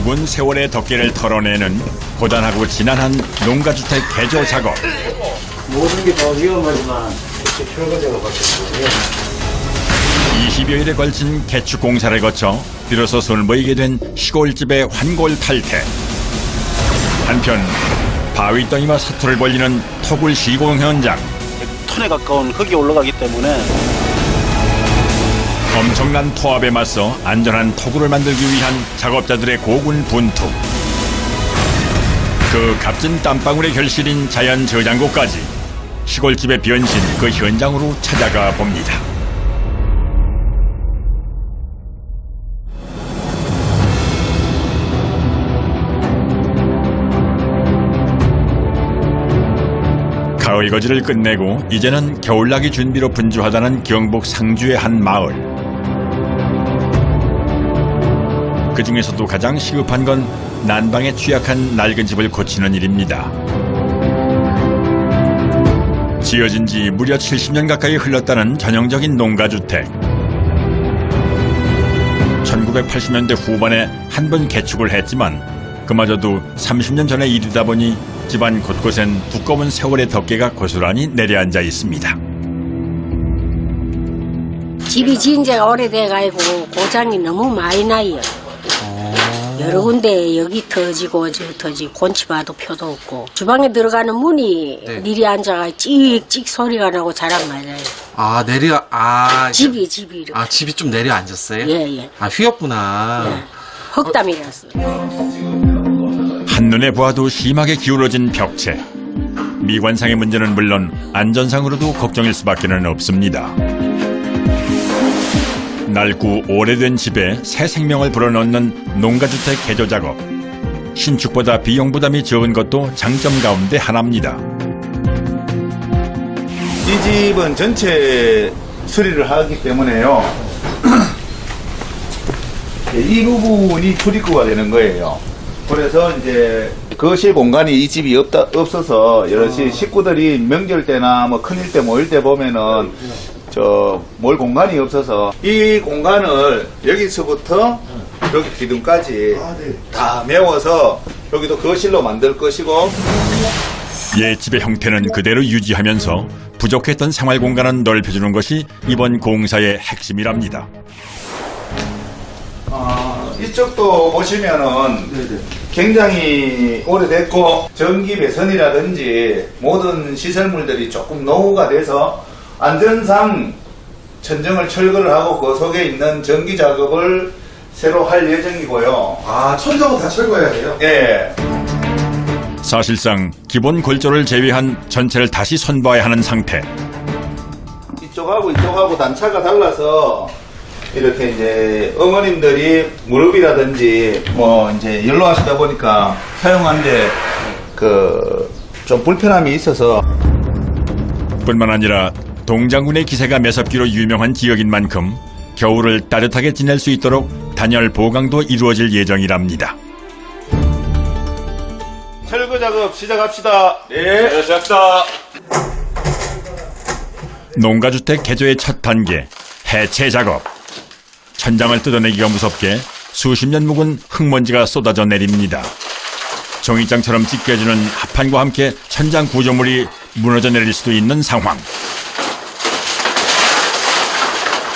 묵은 세월의 덮개를 털어내는 고단하고 지난한 농가주택 개조 작업. 모든 게 더 위험하지만 철거 작업밖에 없어요. 20여일에 걸친 개축 공사를 거쳐 비로소 손을 보이게 된 시골집의 환골 탈태. 한편 바위 더미와 사투를 벌리는 토굴 시공 현장. 톤에 가까운 흙이 올라가기 때문에 엄청난 토압에 맞서 안전한 토굴을 만들기 위한 작업자들의 고군분투. 그 값진 땀방울의 결실인 자연 저장고까지 시골집의 변신 그 현장으로 찾아가 봅니다. 가을 거지를 끝내고 이제는 겨울나기 준비로 분주하다는 경북 상주의 한 마을. 그 중에서도 가장 시급한 건 난방에 취약한 낡은 집을 고치는 일입니다. 지어진 지 무려 70년 가까이 흘렀다는 전형적인 농가주택. 1980년대 후반에 한 번 개축을 했지만 그마저도 30년 전의 일이다 보니 집안 곳곳엔 두꺼운 세월의 덮개가 고스란히 내려앉아 있습니다. 집이 지은 지가 오래돼가지고 고장이 너무 많이 나요. 여러 군데 여기 터지고 저 터지고 곤치봐도 표도 없고 주방에 들어가는 문이 네. 니리 앉아가 찍찍 소리가 나고 자랑 맞아요. 아, 집이 이렇게. 아, 집이 좀 내려앉았어요? 예. 아, 휘었구나. 예. 흙담이라서. 한눈에 보아도 심하게 기울어진 벽체. 미관상의 문제는 물론 안전상으로도 걱정일 수밖에 없습니다. 낡고 오래된 집에 새 생명을 불어넣는 농가주택 개조 작업. 신축보다 비용 부담이 적은 것도 장점 가운데 하나입니다. 이 집은 전체 수리를 하기 때문에요. 이 부분이 출입구가 되는 거예요. 그래서 이제 거실 공간이 이 집이 없어서 여럿이 식구들이 명절 때나 뭐 큰일 때 모일 때 보면은 몰 공간이 없어서 이 공간을 여기서부터 여기 기둥까지 다 메워서 여기도 거실로 만들 것이고 옛집의 형태는 그대로 유지하면서 부족했던 생활 공간은 넓혀주는 것이 이번 공사의 핵심이랍니다. 이쪽도 보시면은 굉장히 오래됐고 전기 배선이라든지 모든 시설물들이 조금 노후가 돼서 안전상 천정을 철거를 하고 그 속에 있는 전기 작업을 새로 할 예정이고요. 아, 천정은 다 철거해야 돼요? 예. 사실상 기본 골조를 제외한 전체를 다시 선봐야 하는 상태. 이쪽하고 단차가 달라서 이렇게 이제 어머님들이 무릎이라든지 뭐 이제 연로하시다 보니까 사용하는데 좀 불편함이 있어서 뿐만 아니라 동장군의 기세가 매섭기로 유명한 지역인 만큼 겨울을 따뜻하게 지낼 수 있도록 단열 보강도 이루어질 예정이랍니다. 철거 작업 시작합시다. 네, 시작합시다. 농가주택 개조의 첫 단계, 해체 작업. 천장을 뜯어내기가 무섭게 수십 년 묵은 흙먼지가 쏟아져 내립니다. 종이장처럼 찢겨지는 합판과 함께 천장 구조물이 무너져 내릴 수도 있는 상황.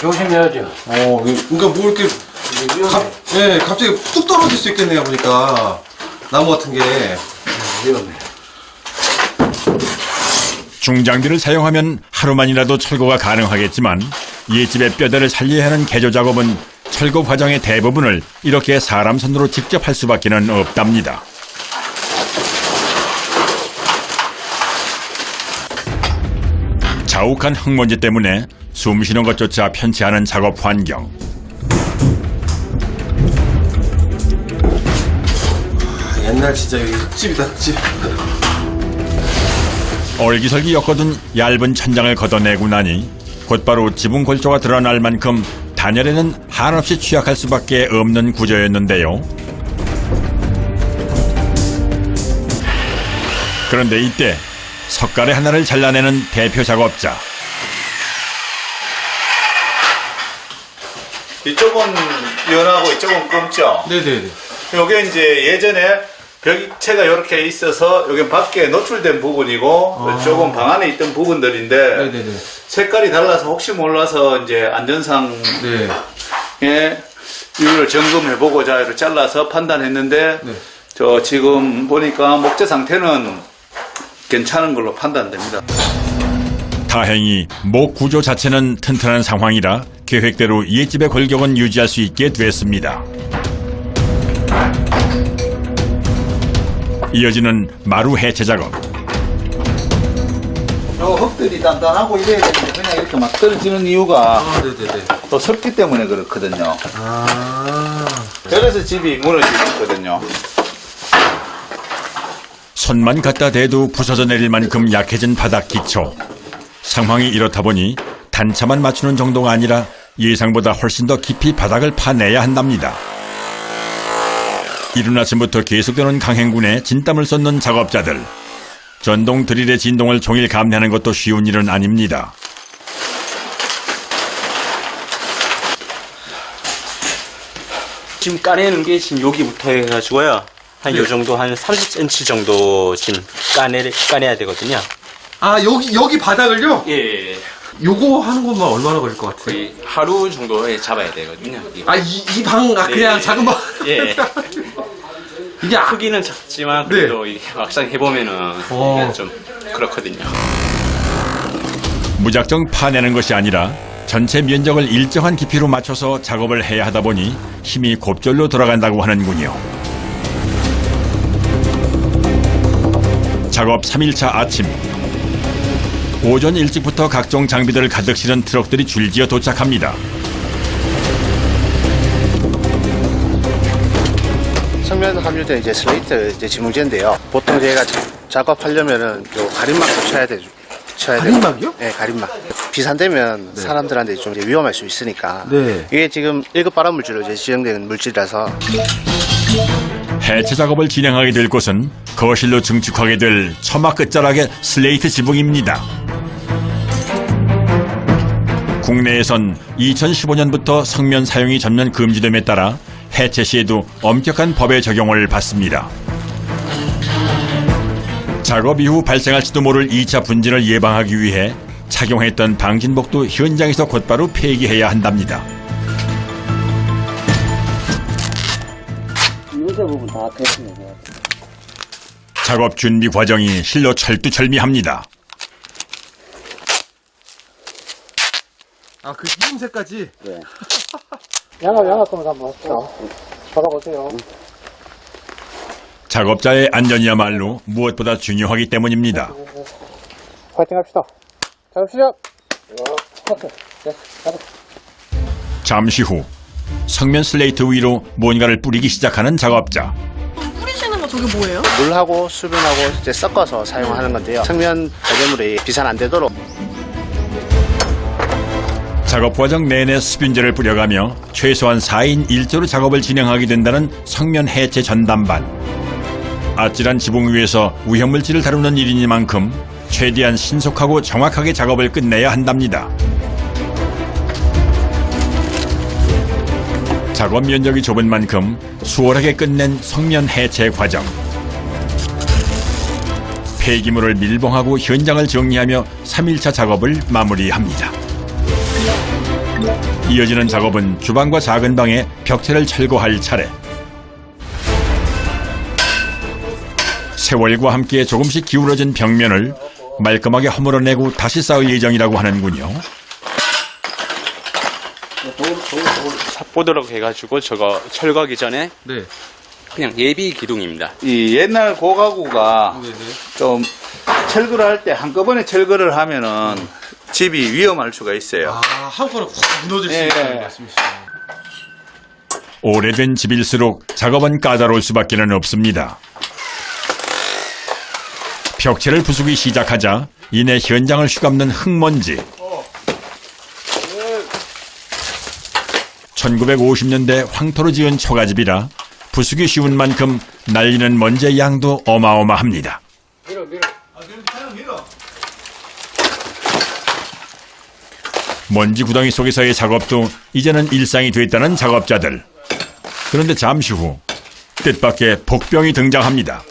조심해야죠. 그러니까 뭐 이렇게 갑자기 뚝 떨어질 수 있겠네요, 보니까. 나무 같은 게. 위험해. 중장비를 사용하면 하루만이라도 철거가 가능하겠지만 옛집의 뼈대를 살려야 하는 개조 작업은 철거 과정의 대부분을 이렇게 사람 손으로 직접 할 수밖에 없답니다. 자욱한 흙먼지 때문에 숨 쉬는 것조차 편치 않은 작업 환경. 옛날 진짜 여기 흙집이다, 흙집. 얼기설기 엮어둔 얇은 천장을 걷어내고 나니 곧바로 지붕 골조가 드러날 만큼 단열에는 한없이 취약할 수밖에 없는 구조였는데요. 그런데 이때 석가래 하나를 잘라내는 대표 작업자. 이쪽은 연하고 이쪽은 검죠? 네네네. 요게 이제 예전에 벽체가 이렇게 있어서 여기 밖에 노출된 부분이고 조금 방 안에 있던 부분들인데 네네네. 색깔이 달라서 혹시 몰라서 이제 안전상에 네. 이걸 점검해보고자 이렇게 잘라서 판단했는데 네. 저 지금 보니까 목재 상태는 괜찮은 걸로 판단됩니다. 다행히 목 구조 자체는 튼튼한 상황이라 계획대로 옛집의 골격은 유지할 수 있게 됐습니다. 이어지는 마루 해체 작업. 요 흙들이 단단하고 이래야 되는데 그냥 이렇게 막 떨어지는 이유가 네네네. 또 습기 때문에 그렇거든요. 아. 그래서 집이 무너지고 있거든요. 손만 갖다 대도 부서져 내릴 만큼 약해진 바닥 기초. 상황이 이렇다 보니 단차만 맞추는 정도가 아니라 예상보다 훨씬 더 깊이 바닥을 파내야 한답니다. 이른 아침부터 계속되는 강행군에 진땀을 쏟는 작업자들. 전동 드릴의 진동을 종일 감내하는 것도 쉬운 일은 아닙니다. 지금 까내는 게 지금 여기부터 해가지고요. 한 요 정도, 한 30cm 정도 지금 까내야 되거든요. 아, 여기 바닥을요? 예. 요거 하는 것만 얼마나 걸릴 것 같아요? 거의 하루 정도에 잡아야 되거든요. 아, 이 방, 그냥 네. 작은 방. 예. 이게 크기는 작지만 그래도 이게 막상 해보면은 이게 좀 그렇거든요. 무작정 파내는 것이 아니라 전체 면적을 일정한 깊이로 맞춰서 작업을 해야 하다 보니 힘이 곱절로 돌아간다고 하는군요. 작업 3일차 아침. 오전 일찍부터 각종 장비들을 가득 실은 트럭들이 줄지어 도착합니다. 성면 함유된 이제 슬레이트 이제 지붕재인데요. 보통 저희가 작업하려면은 요 가림막 붙여야 되죠. 가림막이요? 네, 가림막. 비산되면 사람들한테 좀 이제 위험할 수 있으니까. 네. 이게 지금 1급 발암 물질로 이제 지정된 물질이라서. 해체 작업을 진행하게 될 곳은 거실로 증축하게 될 처마 끝자락의 슬레이트 지붕입니다. 국내에선 2015년부터 성면 사용이 전면 금지됨에 따라 해체 시에도 엄격한 법의 적용을 받습니다. 작업 이후 발생할지도 모를 2차 분진을 예방하기 위해 착용했던 방진복도 현장에서 곧바로 폐기해야 한답니다. 이문세 부분 다 됐습니다. 작업 준비 과정이 실로 철두철미합니다. 아, 그 이음새까지? 네. 양압 거면 한번 받아보세요. 작업자의 안전이야말로 무엇보다 중요하기 때문입니다. 파이팅 합시다. 작업 시작! 잠시 후 성면 슬레이트 위로 뭔가를 뿌리기 시작하는 작업자. 뿌리시는 거 저게 뭐예요? 물하고 수분하고 이제 섞어서 사용하는 건데요. 성면 배설물이 비산 안 되도록. 작업 과정 내내 수분제를 뿌려가며 최소한 4인 1조로 작업을 진행하게 된다는 성면 해체 전담반. 아찔한 지붕 위에서 위험물질을 다루는 일이니만큼 최대한 신속하고 정확하게 작업을 끝내야 한답니다. 작업 면적이 좁은 만큼 수월하게 끝낸 성면 해체 과정. 폐기물을 밀봉하고 현장을 정리하며 3일차 작업을 마무리합니다. 이어지는 작업은 주방과 작은 방에 벽체를 철거할 차례. 세월과 함께 조금씩 기울어진 벽면을 말끔하게 허물어내고 다시 쌓을 예정이라고 하는군요. 삽보드라고 해가지고 저거 철거하기 전에 네. 그냥 예비 기둥입니다. 이 옛날 고가구가 좀 철거를 할 때 한꺼번에 철거를 하면은 집이 위험할 수가 있어요. 아, 한꺼번에 확 무너질 수 예. 있다는 말씀이시죠. 오래된 집일수록 작업은 까다로울 수밖에 없습니다. 벽체를 부수기 시작하자 이내 현장을 휘감는 흙먼지. 1950년대 황토로 지은 초가집이라 부수기 쉬운 만큼 날리는 먼지의 양도 어마어마합니다. 먼지 구덩이 속에서의 작업도 이제는 일상이 됐다는 작업자들. 그런데 잠시 후 뜻밖의 복병이 등장합니다.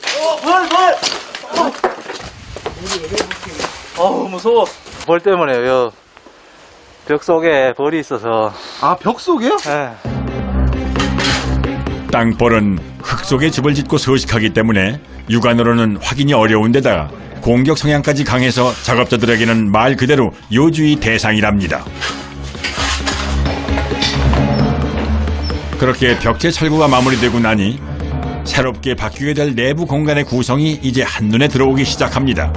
무서워. 벌 때문에 벽 속에 벌이 있어서. 아, 벽 속에요? 예. 땅벌은 흙 속에 집을 짓고 서식하기 때문에 육안으로는 확인이 어려운 데다가 공격 성향까지 강해서 작업자들에게는 말 그대로 요주의 대상이랍니다. 그렇게 벽체 철거가 마무리되고 나니 새롭게 바뀌게 될 내부 공간의 구성이 이제 한눈에 들어오기 시작합니다.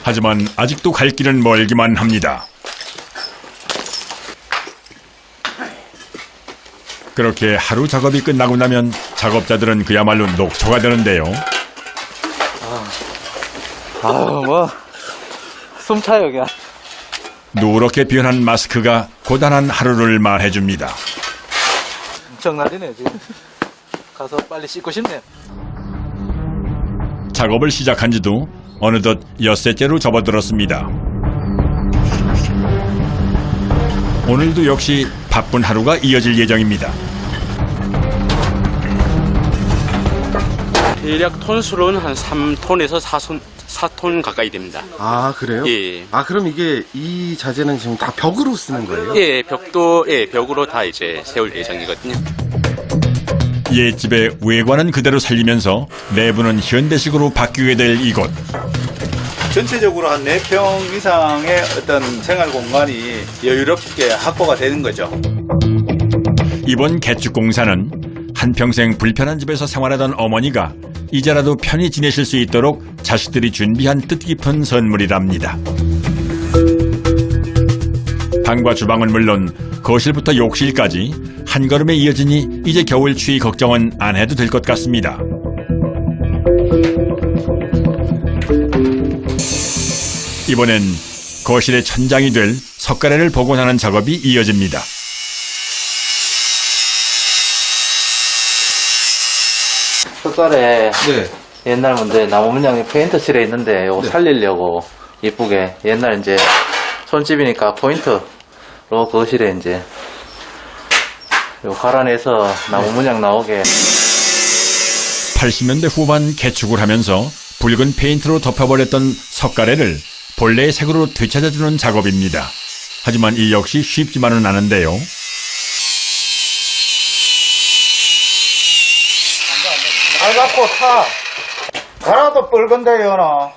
하지만 아직도 갈 길은 멀기만 합니다. 그렇게 하루 작업이 끝나고 나면 작업자들은 그야말로 녹초가 되는데요. 숨 차요, 그냥. 누렇게 변한 마스크가 고단한 하루를 말해줍니다. 엄청 날리네, 지금. 가서 빨리 씻고 싶네요. 작업을 시작한 지도 어느덧 엿새째로 접어들었습니다. 오늘도 역시 바쁜 하루가 이어질 예정입니다. 대략 톤수로는 한 3톤에서 4톤 가까이 됩니다. 아, 그래요? 예. 아, 그럼 이게 이 자재는 지금 다 벽으로 쓰는 거예요? 예, 벽으로 다 이제 세울 예정이거든요. 옛집의 외관은 그대로 살리면서 내부는 현대식으로 바뀌게 될 이곳. 전체적으로 한 4평 이상의 어떤 생활 공간이 여유롭게 확보가 되는 거죠. 이번 개축 공사는 한평생 불편한 집에서 생활하던 어머니가 이제라도 편히 지내실 수 있도록 자식들이 준비한 뜻깊은 선물이랍니다. 방과 주방은 물론 거실부터 욕실까지 한 걸음에 이어지니 이제 겨울 추위 걱정은 안 해도 될 것 같습니다. 이번엔 거실의 천장이 될 석가래를 복원하는 작업이 이어집니다. 석가래 네. 옛날 문제 나무 문양이 페인트 칠해 있는데 이거 살리려고 이쁘게 옛날 이제 손집이니까 포인트로 거실에 이제 요 갈아내서 나무 문양 나오게. 80년대 후반 개축을 하면서 붉은 페인트로 덮어버렸던 석가래를 본래의 색으로 되찾아주는 작업입니다. 하지만 이 역시 쉽지만은 않은데요. 잘 갖고 타. 갈아도 뻘건데요, 너.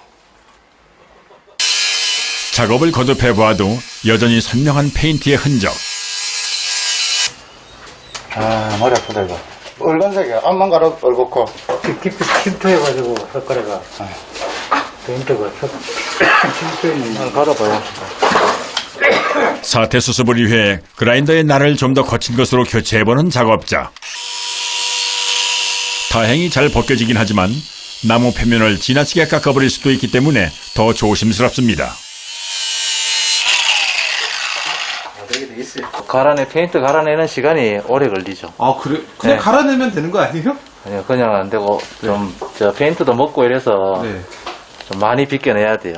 작업을 거듭해보아도 여전히 선명한 페인트의 흔적. 아, 머리 아프다, 이거. 뻘건색이야. 앞만 갈아도 뻘겋고. 침투해가지고 석가래가 페인트가 침투해는 갈아봐요. 사태 수습을 위해 그라인더의 날을 좀 더 거친 것으로 교체해보는 작업자. 다행히 잘 벗겨지긴 하지만 나무 표면을 지나치게 깎아버릴 수도 있기 때문에 더 조심스럽습니다. 페인트 갈아내는 시간이 오래 걸리죠. 아, 그래? 그냥 네. 갈아내면 되는 거 아니에요? 아니요, 그냥 안 되고 좀 저 페인트도 먹고 이래서 네. 좀 많이 벗겨내야 돼요.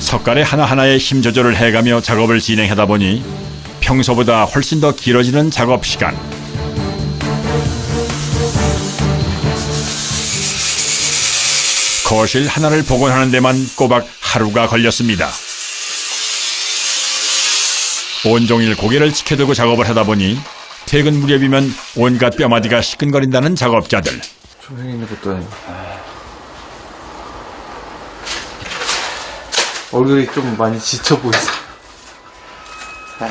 석가래 하나하나에 힘 조절을 해가며 작업을 진행하다 보니 평소보다 훨씬 더 길어지는 작업 시간. 거실 하나를 복원하는 데만 꼬박 하루가 걸렸습니다. 온종일 고개를 치켜들고 작업을 하다 보니 퇴근 무렵이면 온갖 뼈마디가 시큰거린다는 작업자들. 조용히 있는 것도 아니고. 얼굴이 좀 많이 지쳐 보이세요.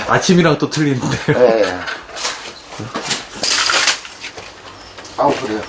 아침이랑 또 틀리는데. 네. 아우, 그래요.